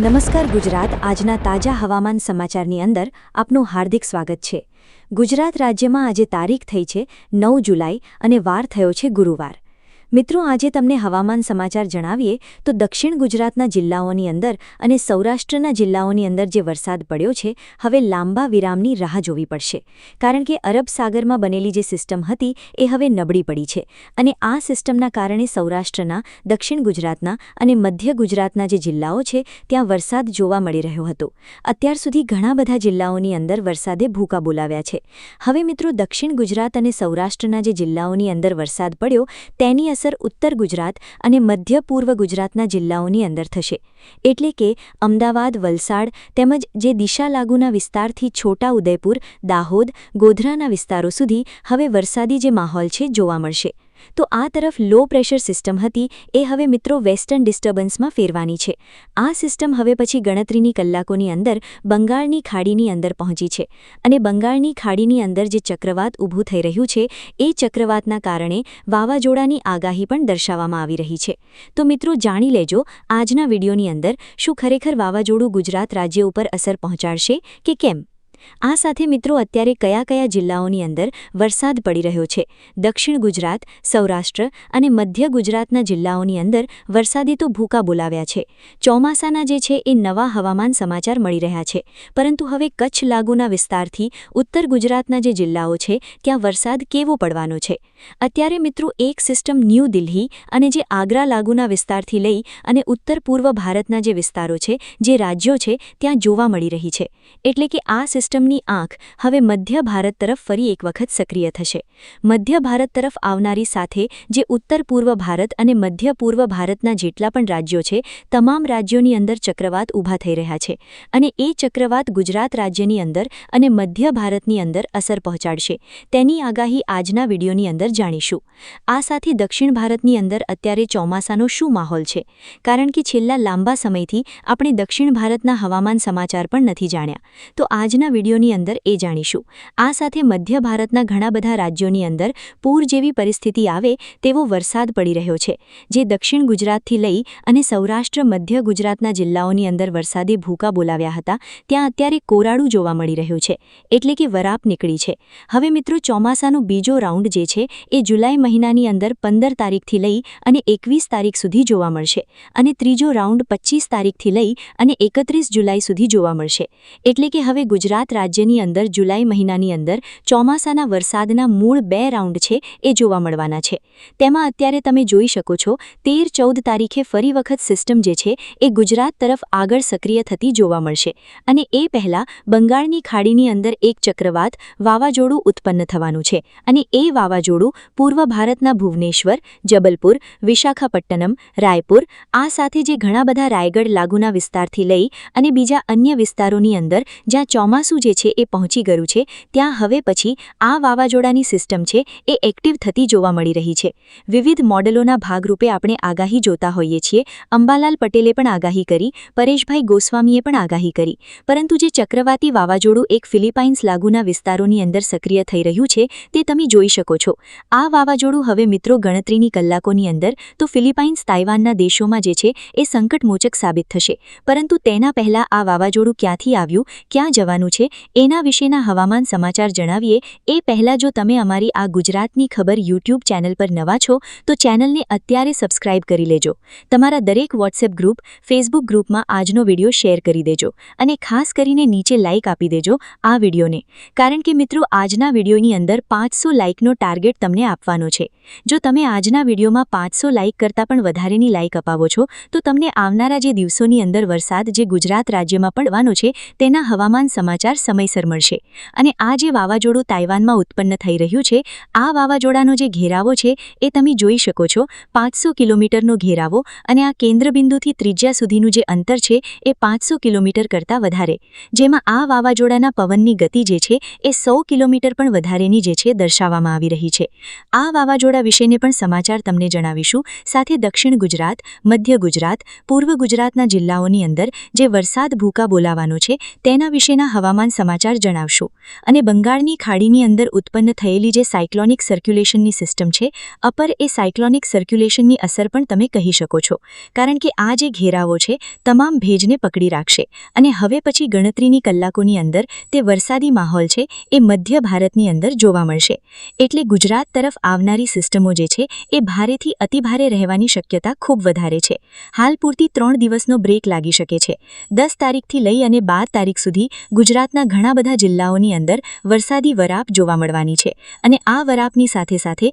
નમસ્કાર ગુજરાત આજના તાજા હવામાન સમાચારની અંદર આપનું હાર્દિક સ્વાગત છે। ગુજરાત રાજ્યમાં આજે તારીખ થઈ છે 9 જુલાઈ અને વાર થયો છે ગુરુવાર। મિત્રો આજે તમને હવામાન સમાચાર જણાવીએ તો દક્ષિણ ગુજરાતના જિલ્લાઓની અંદર અને સૌરાષ્ટ્રના જિલ્લાઓની અંદર જે વરસાદ પડ્યો છે હવે લાંબા વિરામની રાહ જોવી પડશે, કારણ કે અરબ સાગરમાં બનેલી જે સિસ્ટમ હતી એ હવે નબળી પડી છે અને આ સિસ્ટમના કારણે સૌરાષ્ટ્રના, દક્ષિણ ગુજરાતના અને મધ્ય ગુજરાતના જે જિલ્લાઓ છે ત્યાં વરસાદ જોવા મળી રહ્યો હતો। અત્યાર સુધી ઘણા બધા જિલ્લાઓની અંદર વરસાદે ભૂકા બોલાવ્યા છે। હવે મિત્રો દક્ષિણ ગુજરાત અને સૌરાષ્ટ્રના જે જિલ્લાઓની અંદર વરસાદ પડ્યો તેની અસર ઉત્તર ગુજરાત અને મધ્ય પૂર્વ ગુજરાતના જિલ્લાઓની અંદર થશે, એટલે કે અમદાવાદ, વલસાડ તેમજ જે દિશા લાગુના વિસ્તારથી છોટા ઉદેપુર, દાહોદ, ગોધરાના વિસ્તારો સુધી હવે વરસાદી જે માહોલ છે જોવા મળશે। તો આ તરફ લો પ્રેશર સિસ્ટમ હતી એ હવે મિત્રો વેસ્ટર્ન ડિસ્ટર્બન્સમાં ફેરવાની છે। આ સિસ્ટમ હવે પછી ગણતરીની કલાકોની અંદર બંગાળની ખાડીની અંદર પહોંચી છે અને બંગાળની ખાડીની અંદર જે ચક્રવાત ઊભું થઈ રહ્યું છે એ ચક્રવાતના કારણે વાવાઝોડાની આગાહી પણ દર્શાવવામાં આવી રહી છે। તો મિત્રો જાણી લેજો આજના વિડીયોની અંદર શું ખરેખર વાવાઝોડું ગુજરાત રાજ્ય ઉપર અસર પહોંચાડશે કે કેમ। આ સાથે મિત્રો અત્યારે કયા કયા જિલ્લાઓની અંદર વરસાદ પડી રહ્યો છે? દક્ષિણ ગુજરાત, સૌરાષ્ટ્ર અને મધ્ય ગુજરાતના જિલ્લાઓની અંદર વરસાદે તો ભૂકા બોલાવ્યા છે। ચોમાસાના જે છે એ નવા હવામાન સમાચાર મળી રહ્યા છે, પરંતુ હવે કચ્છ લાગુના વિસ્તારથી ઉત્તર ગુજરાતના જે જિલ્લાઓ છે ત્યાં વરસાદ કેવો પડવાનો છે? અત્યારે મિત્રો એક સિસ્ટમ ન્યૂ દિલ્હી અને જે આગ્રા લાગુના વિસ્તારથી લઈ અને ઉત્તર પૂર્વ ભારતના જે વિસ્તારો છે, જે રાજ્યો છે ત્યાં જોવા મળી રહી છે, એટલે કે આ સિસ્ટમની આંખ હવે મધ્ય ભારત તરફ ફરી એક વખત સક્રિય થશે। મધ્ય ભારત તરફ આવનારી સાથે જે ઉત્તર પૂર્વ ભારત અને મધ્ય પૂર્વ ભારતના જેટલા પણ રાજ્યો છે તમામ રાજ્યોની અંદર ચક્રવાત ઊભા થઈ રહ્યા છે અને એ ચક્રવાત ગુજરાત રાજ્યની અંદર અને મધ્ય ભારતની અંદર અસર પહોંચાડશે, તેની આગાહી આજના વિડીયોની અંદર જાણીશું। આ સાથે દક્ષિણ ભારતની અંદર અત્યારે ચોમાસાનો શું માહોલ છે, કારણ કે છેલ્લા લાંબા સમયથી આપણે દક્ષિણ ભારતના હવામાન સમાચાર પણ નથી જાણ્યા, તો આજના વિડીયોની અંદર એ જાણીશું। આ સાથે મધ્ય ભારતના ઘણા બધા રાજ્યોની અંદર પૂર જેવી પરિસ્થિતિ આવે તેવો વરસાદ પડી રહ્યો છે, જે દક્ષિણ ગુજરાતથી લઈ અને સૌરાષ્ટ્ર મધ્ય ગુજરાતના જિલ્લાઓની અંદર વરસાદે ભૂકા બોલાવ્યા હતા ત્યાં અત્યારે કોરાડું જોવા મળી રહ્યું છે, એટલે કે વરાપ નીકળી છે। હવે મિત્રો ચોમાસાનો બીજો રાઉન્ડ જે છે એ જુલાઈ મહિનાની અંદર 15 તારીખથી લઈ અને 21 તારીખ સુધી જોવા મળશે અને ત્રીજો રાઉન્ડ 25 તારીખથી લઈ અને 31 જુલાઈ સુધી જોવા મળશે, એટલે કે હવે ગુજરાત રાજ્યની અંદર જુલાઈ મહિનાની અંદર ચોમાસાના વરસાદના મૂળ 2 રાઉન્ડ છે એ જોવા મળવાના છે। તેમાં અત્યારે તમે જોઈ શકો છો 13-14 તારીખે ફરી વખત સિસ્ટમ જે છે એ ગુજરાત તરફ આગળ સક્રિય થતી જોવા મળશે અને એ પહેલાં બંગાળની ખાડીની અંદર એક ચક્રવાત વાવાઝોડું ઉત્પન્ન થવાનું છે અને એ વાવાઝોડું પૂર્વ ભારતના ભુવનેશ્વર, જબલપુર, વિશાખાપટ્ટનમ, રાયપુર આ સાથે જે ઘણા બધા રાયગઢ લાગુના વિસ્તારથી લઈ અને બીજા અન્ય વિસ્તારોની અંદર જ્યાં ચોમાસું જે છે એ પહોંચી ગયું છે ત્યાં હવે પછી આ વાવાઝોડાની સિસ્ટમ છે એ એક્ટિવ થતી જોવા મળી રહી છે। વિવિધ મોડેલોના ભાગરૂપે આપણે આગાહી જોતા હોઈએ છીએ। અંબાલાલ પટેલે પણ આગાહી કરી, પરેશભાઈ ગોસ્વામીએ પણ આગાહી કરી, પરંતુ જે ચક્રવાતી વાવાઝોડું એક ફિલિપાઇન્સ લાગુના વિસ્તારોની અંદર સક્રિય થઈ રહ્યું છે તે તમે જોઈ શકો છો। આ વાવાઝોડું હવે મિત્રો ગણતરીની કલાકોની અંદર તો ફિલિપાઇન્સ, તાઇવાનના દેશોમાં જે છે એ સંકટમોચક સાબિત થશે, પરંતુ તેના પહેલાં આ વાવાઝોડું ક્યાંથી આવ્યું, ક્યાં જવાનું છે એના વિશેના હવામાન સમાચાર જણાવીએ એ પહેલાં જો તમે અમારી આ ગુજરાતની ખબર યુટ્યુબ ચેનલ પર નવા છો તો ચેનલને અત્યારે સબસ્ક્રાઇબ કરી લેજો। તમારા દરેક વોટ્સએપ ગ્રુપ, ફેસબુક ગ્રુપમાં આજનો વિડીયો શેર કરી દેજો અને ખાસ કરીને નીચે લાઇક આપી દેજો આ વિડીયોને, કારણ કે મિત્રો આજના વિડીયોની અંદર 500 લાઇકનો ટાર્ગેટ તમને આપવાનો છે। જો તમે આજના વિડીયોમાં 500 લાઇક કરતાં પણ વધારેની લાઇક અપાવો છો તો તમને આવનારા જે દિવસોની અંદર વરસાદ જે ગુજરાત રાજ્યમાં પડવાનો છે તેના હવામાન સમાચાર સમયસર મળશે। અને આ જે વાવાઝોડું તાઇવાનમાં ઉત્પન્ન થઈ રહ્યું છે આ વાવાઝોડાનો જે ઘેરાવો છે એ તમે જોઈ શકો છો, 500 કિલોમીટરનો ઘેરાવો અને આ કેન્દ્રબિંદુથી ત્રિજ્યા સુધીનું જે અંતર છે એ 500 કિલોમીટર કરતાં વધારે, જેમાં આ વાવાઝોડાના પવનની ગતિ જે છે એ 100 કિલોમીટર પણ વધારેની જે છે દર્શાવવામાં આવી રહી છે। આ વાવાઝોડા વિશેને પણ સમાચાર તમને જણાવીશું। સાથે દક્ષિણ ગુજરાત, મધ્ય ગુજરાત, પૂર્વ ગુજરાતના જિલ્લાઓની અંદર જે વરસાદ ભૂકા બોલાવાનો છે તેના વિશેના હવામાન હવામાન સમાચાર જણાવશું અને બંગાળની ખાડીની અંદર ઉત્પન્ન થયેલી જે સાયક્લોનિક સર્ક્યુલેશનની સિસ્ટમ છે અપર એ સાયક્લોનિક સર્ક્યુલેશનની અસર પણ તમે કહી શકો છો, કારણ કે આ જે ઘેરાવો છે તમામ ભેજને પકડી રાખશે અને હવે પછી ગણતરીની કલાકોની અંદર તે વરસાદી માહોલ છે એ મધ્ય ભારતની અંદર જોવા મળશે. એટલે ગુજરાત તરફ આવનારી સિસ્ટમો જે છે એ ભારેથી અતિભારે રહેવાની શક્યતા ખૂબ વધારે છે. હાલ પૂરતી 3 દિવસનો બ્રેક લાગી શકે છે. 10 તારીખથી લઈ અને 12 તારીખ સુધી ગુજરાતના ઘણા બધા જિલ્લાઓની અંદર વરસાદી વરાપ જોવા મળવાની છે અને આ વરાપની સાથે સાથે